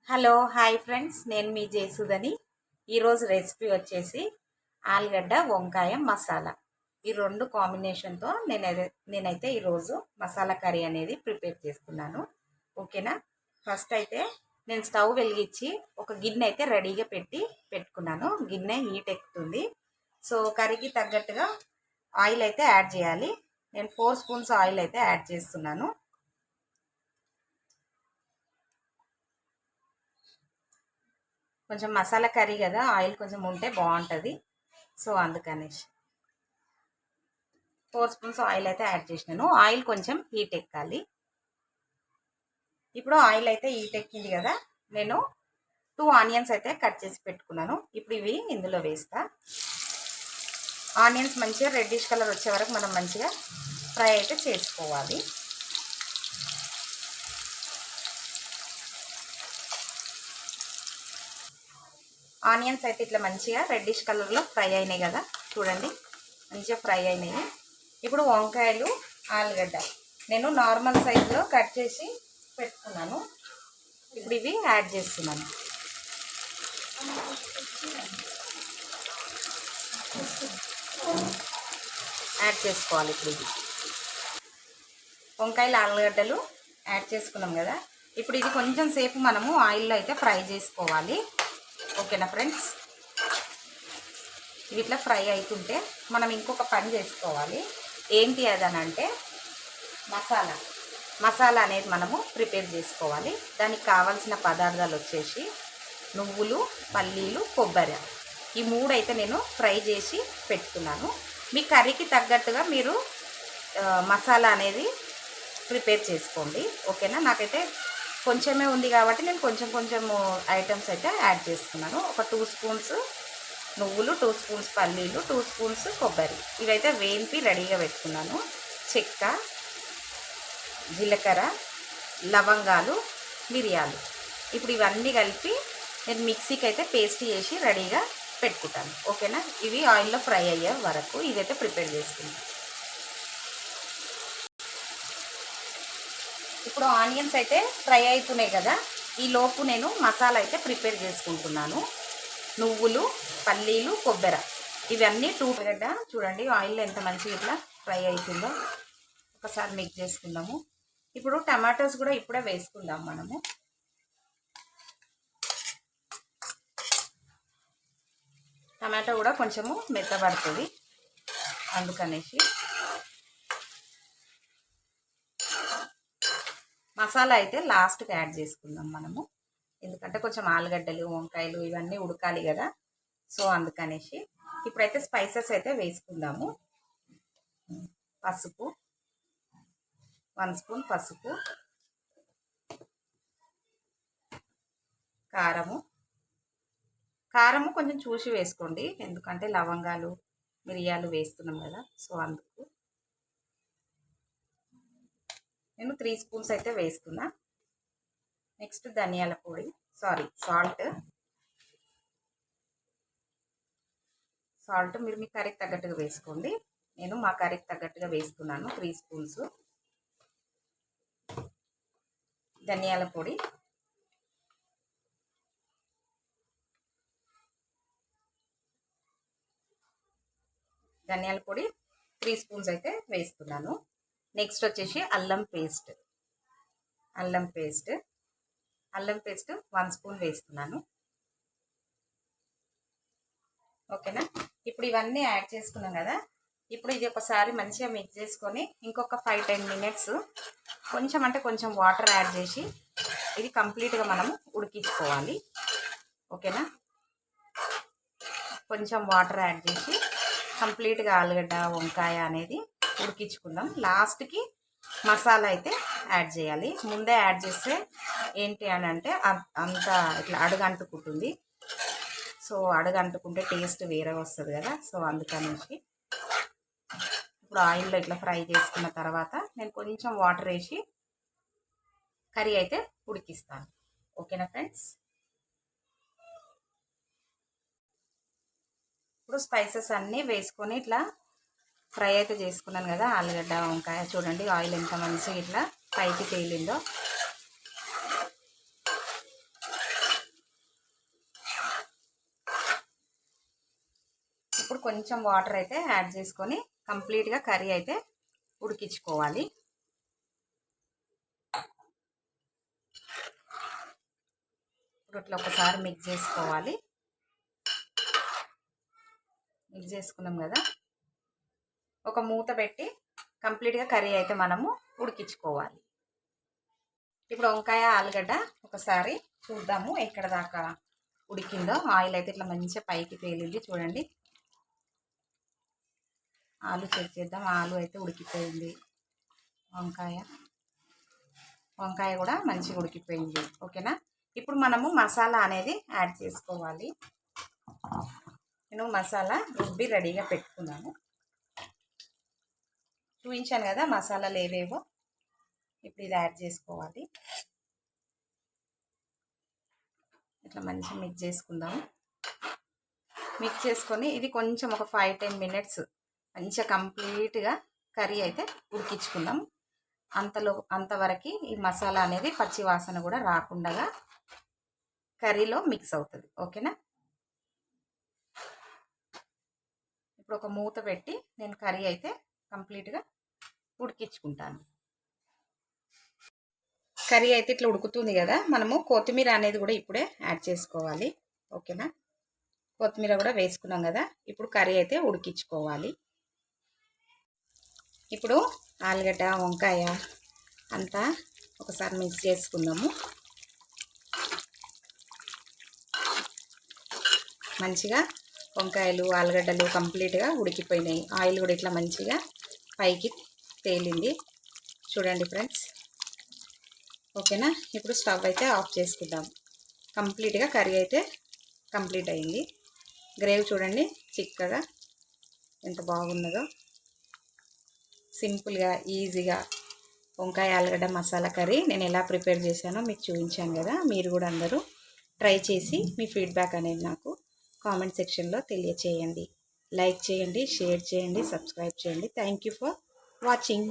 Hello hi friends, నేను మీ జయసుధని. ఈరోజు recipe వచ్చేసి ఆలుగడ్డ వంకాయ మసాలా. ఈ రెండు కాంబినేషన్తో నేనైతే ఈరోజు మసాలా కర్రీ అనేది ప్రిపేర్ చేస్తున్నాను. ఓకేనా. ఫస్ట్ అయితే నేను స్టవ్ వెలిగించి ఒక గిన్నె అయితే రెడీగా పెట్టుకున్నాను. గిన్నె హీట్ ఎక్కుతుంది. సో కర్రీకి తగ్గట్టుగా ఆయిల్ అయితే యాడ్ చేయాలి. నేను 4 స్పూన్స్ ఆయిల్ అయితే యాడ్ చేస్తున్నాను. కొంచెం మసాలా కర్రీ కదా, ఆయిల్ కొంచెం ఉంటే బాగుంటుంది. సో అందుకనేసి 4 స్పూన్స్ ఆయిల్ అయితే యాడ్ చేసినాను. ఆయిల్ కొంచెం హీట్ ఎక్కాలి. ఇప్పుడు ఆయిల్ అయితే హీట్ ఎక్కింది కదా, నేను 2 ఆనియన్స్ అయితే కట్ చేసి పెట్టుకున్నాను. ఇప్పుడు ఇవి ఇందులో వేస్తా. ఆనియన్స్ మంచిగా రెడ్డిష్ కలర్ వచ్చే వరకు మనం మంచిగా ఫ్రై అయితే చేసుకోవాలి. ఆనియన్స్ అయితే ఇట్లా మంచిగా రెడ్డిష్ కలర్లో ఫ్రై అయినాయి కదా, చూడండి మంచిగా ఫ్రై అయినాయి. ఇప్పుడు వంకాయలు, ఆలుగడ్డ నేను నార్మల్ సైజులో కట్ చేసి పెట్టుకున్నాను. ఇప్పుడు ఇవి యాడ్ చేస్తున్నాను. యాడ్ చేసుకోవాలి. ఇప్పుడు ఇది వంకాయలు, ఆలుగడ్డలు యాడ్ చేసుకున్నాం కదా. ఇప్పుడు ఇది కొంచెం సేపు మనము ఆయిల్లో అయితే ఫ్రై చేసుకోవాలి. ఓకేనా ఫ్రెండ్స్. ఇవి ఇట్లా ఫ్రై అవుతుంటే మనం ఇంకొక పని చేసుకోవాలి. ఏంటి అదనంటే మసాలా అనేది మనము ప్రిపేర్ చేసుకోవాలి. దానికి కావాల్సిన పదార్థాలు వచ్చేసి నువ్వులు, పల్లీలు, కొబ్బరి, ఈ 3 అయితే నేను ఫ్రై చేసి పెట్టుకున్నాను. మీ కర్రీకి తగ్గట్టుగా మీరు మసాలా అనేది ప్రిపేర్ చేసుకోండి. ఓకేనా. నాకైతే కొంచెమే ఉంది కాబట్టి నేను కొంచెం ఐటమ్స్ అయితే యాడ్ చేస్తున్నాను. ఒక 2 స్పూన్స్ నువ్వులు, 2 స్పూన్స్ పల్లీలు, 2 స్పూన్స్ కొబ్బరి, ఇవైతే వేయింపి రెడీగా పెట్టుకున్నాను. చెక్క, జీలకర్ర, లవంగాలు, మిరియాలు, ఇప్పుడు ఇవన్నీ కలిపి నేను మిక్సీకి అయితే పేస్ట్ చేసి రెడీగా పెట్టుకుంటాను. ఓకేనా. ఇవి ఆయిల్లో ఫ్రై అయ్యే వరకు ఇదైతే ప్రిపేర్ చేసుకుంటాను. ఇప్పుడు ఆనియన్స్ అయితే ఫ్రై అవుతున్నాయి కదా, ఈ లోపు నేను మసాలా అయితే ప్రిపేర్ చేసుకుంటున్నాను. నువ్వులు, పల్లీలు, కొబ్బరి, ఇవన్నీ 2 గడ్డ చూడండి ఆయిల్లో ఎంత మంచిగా ఇట్లా ఫ్రై అవుతుందో. ఒకసారి మిక్స్ చేసుకుందాము. ఇప్పుడు టమాటోస్ కూడా ఇప్పుడే వేసుకుందాం మనము. టమాటో కూడా కొంచెము మెత్తబడుతుంది, అందుకనేసి మసాలా అయితే లాస్ట్కి యాడ్ చేసుకుందాం మనము. ఎందుకంటే కొంచెం ఆలుగడ్డలు, వంకాయలు ఇవన్నీ ఉడకాలి కదా, సో అందుకనేసి ఇప్పుడైతే స్పైసెస్ అయితే వేసుకుందాము. పసుపు 1 స్పూన్, పసుపు, కారము కొంచెం చూసి వేసుకోండి, ఎందుకంటే లవంగాలు, మిరియాలు వేస్తున్నాం కదా, సో అందుకు నేను 3 స్పూన్స్ అయితే వేస్తున్నా. నెక్స్ట్ ధనియాల పొడి, సాల్ట్ మీరు మీ కర్రీకి తగ్గట్టుగా వేసుకోండి. నేను మా కర్రీకి తగ్గట్టుగా వేస్తున్నాను 3 స్పూన్స్. ధనియాల పొడి, ధనియాల పొడి 3 స్పూన్స్ అయితే వేస్తున్నాను. నెక్స్ట్ వచ్చేసి అల్లం పేస్ట్ 1 స్పూన్ వేస్తున్నాను. ఓకేనా. ఇప్పుడు ఇవన్నీ యాడ్ చేసుకున్నాం కదా, ఇప్పుడు ఇది ఒకసారి మంచిగా మిక్స్ చేసుకొని ఇంకొక 5-10 మినిట్స్ కొంచెం వాటర్ యాడ్ చేసి ఇది కంప్లీట్గా మనము ఉడికించుకోవాలి. ఓకేనా. కొంచెం వాటర్ యాడ్ చేసి కంప్లీట్గా ఆలుగడ్డ, వంకాయ అనేది ఉడికించుకుందాం. లాస్ట్కి మసాలా అయితే యాడ్ చేయాలి. ముందే యాడ్ చేస్తే ఏంటి అని అంటే అంతా ఇట్లా అడుగంటుకుంటుంది. సో అడుగంటుకుంటే టేస్ట్ వేరే వస్తుంది కదా, సో అందుకనేసి ఇప్పుడు ఆయిల్లో ఇట్లా ఫ్రై చేసుకున్న తర్వాత నేను కొంచెం వాటర్ వేసి కర్రీ అయితే ఉడికిస్తాను. ఓకేనా ఫ్రెండ్స్. ఇప్పుడు స్పైసెస్ అన్నీ వేసుకొని ఇట్లా ఫ్రై అయితే చేసుకున్నాను కదా, ఆలుగడ్డ, వంకాయ, చూడండి ఆయిల్ ఎంత మంచిగా ఇట్లా పైకి తేలిందో. కొంచెం వాటర్ అయితే యాడ్ చేసుకొని కంప్లీట్గా కర్రీ అయితే ఉడికించుకోవాలి. ఇప్పుడు ఇట్లా ఒకసారి మిక్స్ చేసుకోవాలి. మిక్స్ చేసుకున్నాం కదా, ఒక మూత పెట్టి కంప్లీట్గా కర్రీ అయితే మనము ఉడికించుకోవాలి. ఇప్పుడు వంకాయ ఆలుగడ్డ ఒకసారి చూద్దాము ఎక్కడ దాకా ఉడికిందో. ఆయిల్ అయితే ఇట్లా మంచిగా పైకి తేలింది చూడండి. ఆలు చెక్ చేద్దాం. ఆలు అయితే ఉడికిపోయింది. వంకాయ కూడా మంచిగా ఉడికిపోయింది. ఓకేనా. ఇప్పుడు మనము మసాలా అనేది యాడ్ చేసుకోవాలి. నేను మసాలా రుబ్బి రెడీగా పెట్టుకున్నాను. చూపించాను కదా మసాలాలు ఏవేవో. ఇప్పుడు ఇది యాడ్ చేసుకోవాలి. ఇట్లా మంచిగా మిక్స్ చేసుకుందాము. మిక్స్ చేసుకొని ఇది కొంచెం ఒక 5-10 మినిట్స్ మంచిగా కంప్లీట్గా కర్రీ అయితే ఉడికించుకుందాం. అంతవరకు ఈ మసాలా అనేది పచ్చి వాసన కూడా రాకుండా కర్రీలో మిక్స్ అవుతుంది. ఓకేనా. ఇప్పుడు ఒక మూత పెట్టి నేను కర్రీ అయితే కంప్లీట్గా ఉడికించుకుంటాను. కర్రీ అయితే ఇట్లా ఉడుకుతుంది కదా, మనము కొత్తిమీర అనేది కూడా ఇప్పుడే యాడ్ చేసుకోవాలి. ఓకేనా. కొత్తిమీర కూడా వేసుకున్నాం కదా, ఇప్పుడు కర్రీ అయితే ఉడికించుకోవాలి. ఇప్పుడు ఆలుగడ్డ వంకాయ అంతా ఒకసారి మిక్స్ చేసుకుందాము. మంచిగా వంకాయలు ఆలుగడ్డలు కంప్లీట్గా ఉడికిపోయినాయి. ఆయిల్ కూడా ఇట్లా మంచిగా పైకి తేలింది చూడండి ఫ్రెండ్స్. ఓకేనా. ఇప్పుడు స్టవ్ అయితే ఆఫ్ చేసుకుందాం. కంప్లీట్గా కర్రీ అయితే కంప్లీట్ అయింది. గ్రేవీ చూడండి చిక్కగా ఎంత బాగున్నదో. సింపుల్గా ఈజీగా వంకాయ ఆలుగడ్డ మసాలా కర్రీ నేను ఎలా ప్రిపేర్ చేశానో మీకు చూపించాను కదా. మీరు కూడా అందరూ ట్రై చేసి మీ ఫీడ్బ్యాక్ అనేది నాకు కామెంట్ సెక్షన్లో తెలియచేయండి. లైక్ చేయండి, షేర్ చేయండి, సబ్స్క్రైబ్ చేయండి. Thank you for watching.